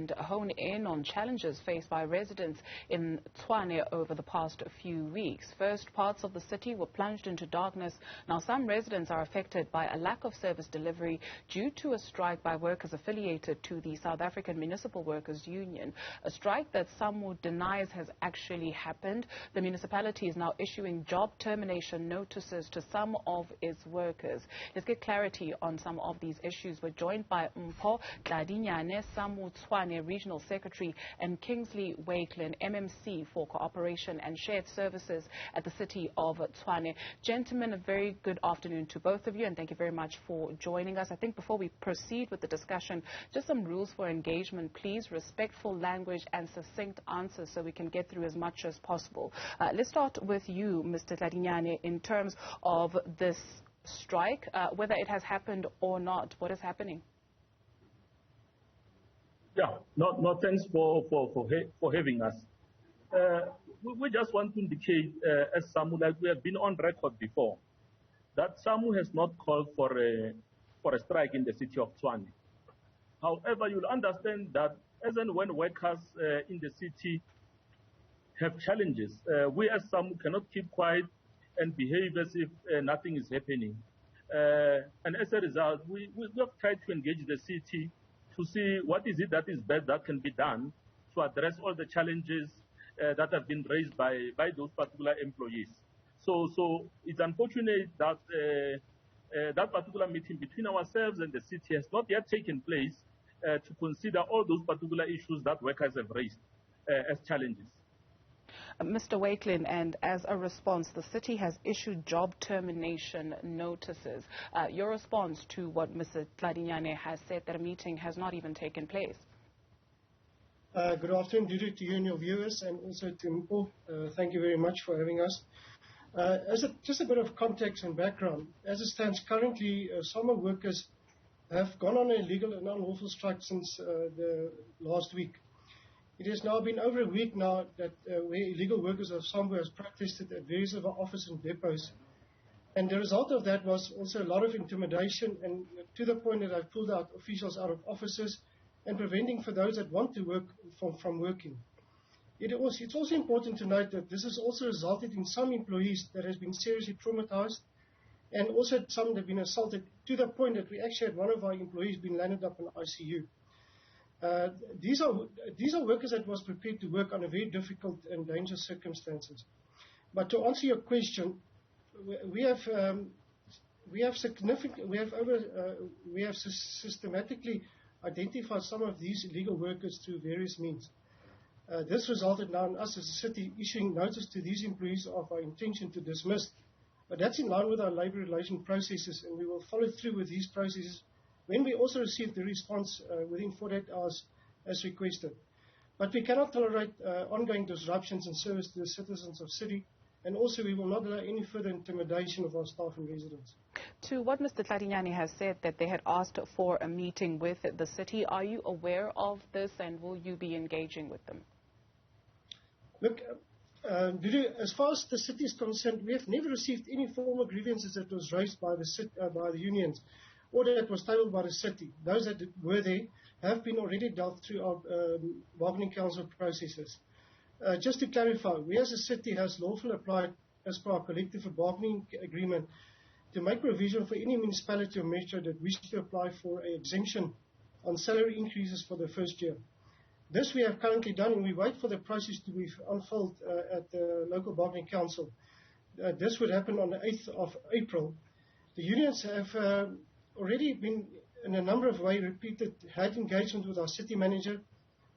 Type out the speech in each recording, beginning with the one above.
and hone in on challenges faced by residents in Tshwane over the past few weeks. First, parts of the city were plunged into darkness. Now, some residents are affected by a lack of service delivery due to a strike by workers affiliated to the South African Municipal Workers Union, a strike that Samwu denies has actually happened. The municipality is now issuing job termination notices to some of its workers. Let's get clarity on some of these issues. We're joined by Mpho, Tladinyane, Samwu Tshwane, Regional Secretary, and Kinsley, Wakelin, MMC for Cooperation and Shared Services at the City of Tshwane. Gentlemen, a very good afternoon to both of you, and thank you very much for joining us. I think before we proceed with the discussion, just some rules for engagement, please. Respectful language and succinct answers so we can get through as much as possible. Let's start with you, Mr. Tladinyane, in terms of this strike, whether it has happened or not. What is happening? Yeah, no, thanks for having us. We just want to indicate, as Samwu, like we have been on record before, that Samwu has not called for a strike in the city of Tshwane. However, you'll understand that as and when workers in the city have challenges, we as Samwu cannot keep quiet and behave as if nothing is happening. And as a result, we have tried to engage the city to see what is it that is best that can be done to address all the challenges that have been raised by those particular employees. So it's unfortunate that that particular meeting between ourselves and the city has not yet taken place to consider all those particular issues that workers have raised as challenges. Mr. Wakelin, and as a response, the city has issued job termination notices. Your response to what Mr. Tladinyane has said, that a meeting has not even taken place? Good afternoon, to you and your viewers, and also to Mpho. Thank you very much for having us. Just a bit of context and background. As it stands currently, summer workers have gone on a illegal and unlawful strike since the last week. It has now been over a week now that where illegal workers of Samwu has protested at various of our offices and depots. And the result of that was also a lot of intimidation, and to the point that I've pulled out officials out of offices and preventing for those that want to work from working. It's also important to note that this has also resulted in some employees that has been seriously traumatized, and also some that have been assaulted, to the point that we actually had one of our employees being landed up in ICU. These are workers that was prepared to work under very difficult and dangerous circumstances. But to answer your question, we have systematically identified some of these illegal workers through various means. This resulted now in us as a city issuing notice to these employees of our intention to dismiss. But that's in line with our labour relation processes, and we will follow through with these processes when we also receive the response within 48 hours as requested. But we cannot tolerate ongoing disruptions in service to the citizens of city, and also we will not allow any further intimidation of our staff and residents. To what Mr. Tladinyane has said, that they had asked for a meeting with the city, are you aware of this, and will you be engaging with them? Look, as far as the city is concerned, we have never received any formal grievances that was raised by the unions, or that was tabled by the city. Those that were there have been already dealt through our bargaining council processes. Just to clarify, we as a city has lawfully applied as per our collective bargaining agreement to make provision for any municipality or metro that wish to apply for an exemption on salary increases for the first year. This we have currently done, and we wait for the process to be unfold at the local bargaining council. This would happen on the 8th of April. The unions have already been, in a number of ways, had engagement with our city manager,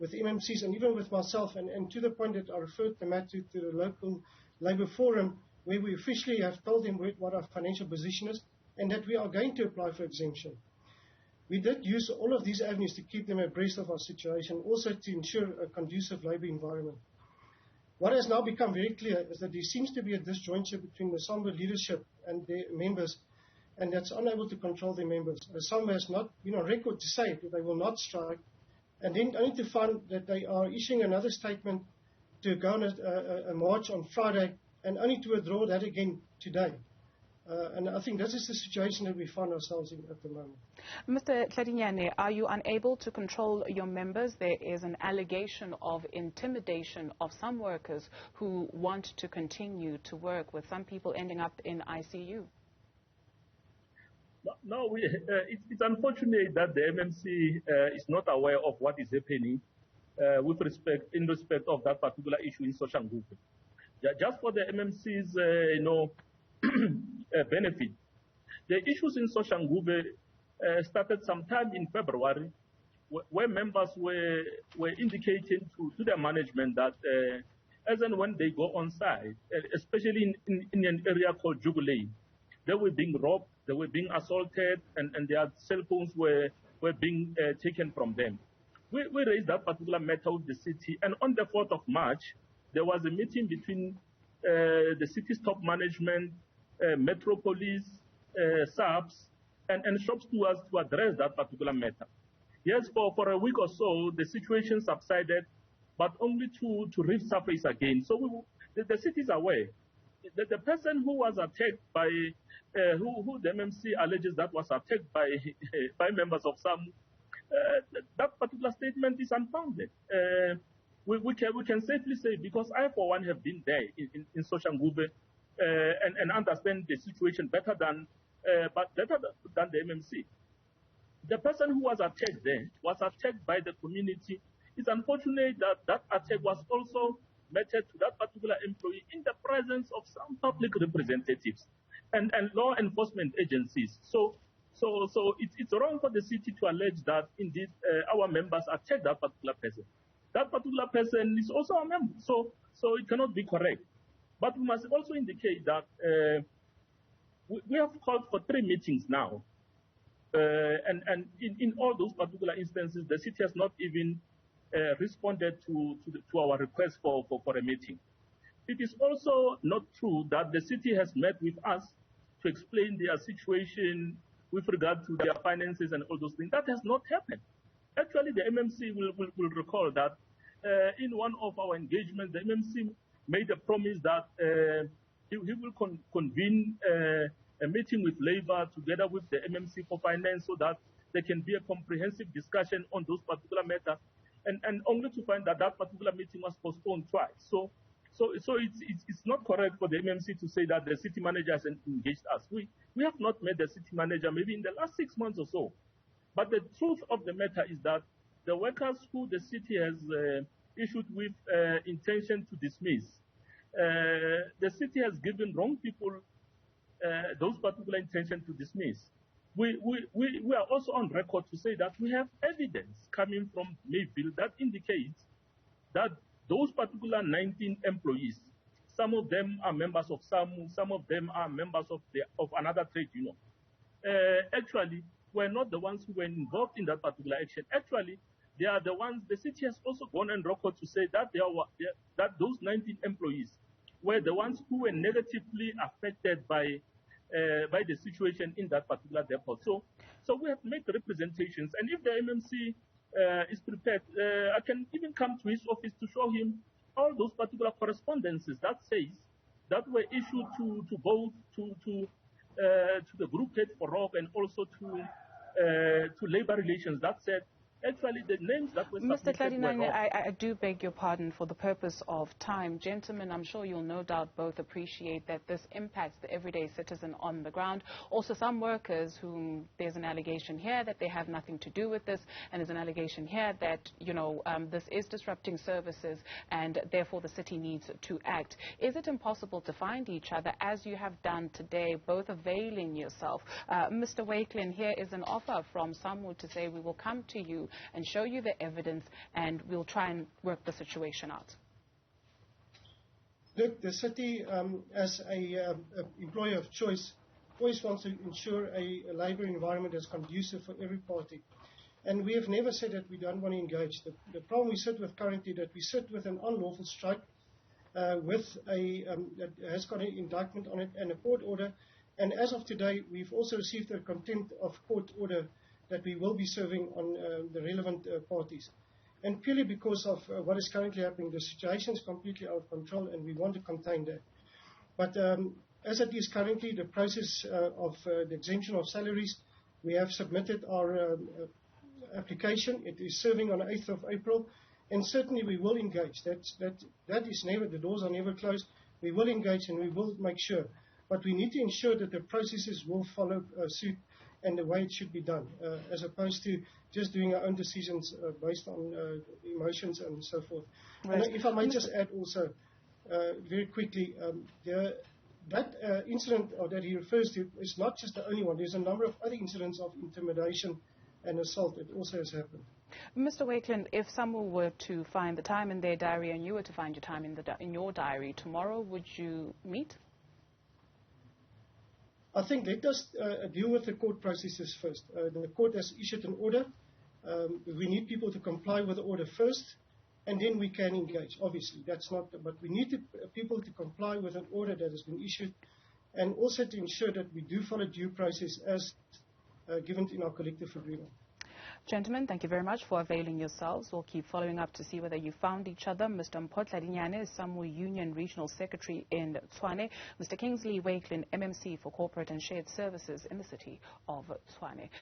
with MMCs, and even with myself, and to the point that I referred the matter to the local labour forum, where we officially have told them what our financial position is, and that we are going to apply for exemption. We did use all of these avenues to keep them abreast of our situation, also to ensure a conducive labour environment. What has now become very clear is that there seems to be a disjointure between the Samwu leadership and their members, and that's unable to control their members. The Samwu has not been on record to say that they will not strike, and then only to find that they are issuing another statement to go on a march on Friday, and only to withdraw that again today. And I think that is the situation that we find ourselves in at the moment. Mr. Tladinyane, are you unable to control your members? There is an allegation of intimidation of some workers who want to continue to work, with some people ending up in ICU. No, it's unfortunate that the MMC is not aware of what is happening in respect of that particular issue in Soshanguve. Just for the MMC's, benefit, the issues in Soshanguve started sometime in February, where members were indicating to their management that as and when they go on site, especially in an area called Jubilee, they were being robbed, they were being assaulted, and their cell phones were being taken from them. We raised that particular matter with the city, and on the 4th of March, there was a meeting between the city's top management, Metropolis, SAPS, and shop stewards to address that particular matter. Yes, for a week or so, the situation subsided, but only to resurface again. So the city is aware. The person who was attacked by, who the MMC alleges that was attacked by members of Samwu, that particular statement is unfounded. We can safely say, because I, for one, have been there in Soshanguve and understand the situation better than the MMC. The person who was attacked there was attacked by the community. It's unfortunate that that attack was also meted to that particular employee in the presence of some public representatives and law enforcement agencies. So it's wrong for the city to allege that indeed our members attacked that particular person. That particular person is also a member, so it cannot be correct. But we must also indicate that we have called for 3 meetings now, and in all those particular instances, the city has not even responded to our request for a meeting. It is also not true that the city has met with us to explain their situation with regard to their finances and all those things. That has not happened. Actually, the MMC will recall that in one of our engagements, the MMC made a promise that he will convene a meeting with Labour together with the MMC for finance so that there can be a comprehensive discussion on those particular matters, and only to find that that particular meeting was postponed twice. So it's not correct for the MMC to say that the city manager hasn't engaged us. We have not met the city manager maybe in the last 6 months or so. But the truth of the matter is that the workers who the city has issued with intention to dismiss, the city has given wrong people those particular intention to dismiss. We are also on record to say that we have evidence coming from Mayville that indicates that those particular 19 employees, some of them are members of Samwu, some of them are members of another trade union, actually were not the ones who were involved in that particular action. Actually, they are the ones, the city has also gone on record to say that that those 19 employees were the ones who were negatively affected by the situation in that particular depot. So we have made representations, and if the MMC is prepared, I can even come to his office to show him all those particular correspondences that says that were issued to both to the group head for ROC and also to labor relations that said actually the names that were Mr. submitted were Tladinyane, I do beg your pardon for the purpose of time. Gentlemen, I'm sure you'll no doubt both appreciate that this impacts the everyday citizen on the ground. Also, some workers whom there's an allegation here that they have nothing to do with this, and there's an allegation here that, this is disrupting services and therefore the city needs to act. Is it impossible to find each other as you have done today, both availing yourself? Mr. Wakelin, here is an offer from Samwu to say we will come to you and show you the evidence, and we'll try and work the situation out. Look, the city, as a employer of choice, always wants to ensure a labour environment that's conducive for every party. And we have never said that we don't want to engage. The problem we sit with currently, that we sit with an unlawful strike with that has got an indictment on it and a court order. And as of today, we've also received a contempt of court order that we will be serving on the relevant parties. And purely because of what is currently happening, the situation is completely out of control and we want to contain that. But As it is currently, the process of the exemption of salaries, we have submitted our application. It is serving on the 8th of April, and certainly we will engage. That is never, the doors are never closed. We will engage and we will make sure. But we need to ensure that the processes will follow suit and the way it should be done, as opposed to just doing our own decisions based on emotions and so forth. Right. And if I might just add also, very quickly, that incident that he refers to is not just the only one. There's a number of other incidents of intimidation and assault that also has happened. Mr. Wakelin, if someone were to find the time in their diary and you were to find your time in your diary tomorrow, would you meet? I think let us deal with the court processes first. The court has issued an order. We need people to comply with the order first, and then we can engage. Obviously, that's not. But we need people to comply with an order that has been issued, and also to ensure that we do follow due process as given in our collective agreement. Gentlemen, thank you very much for availing yourselves. We'll keep following up to see whether you found each other. Mr. Mpho Tladinyane is Samwu Union Regional Secretary in Tshwane. Mr. Kinsley Wakelin, MMC for Corporate and Shared Services in the City of Tshwane.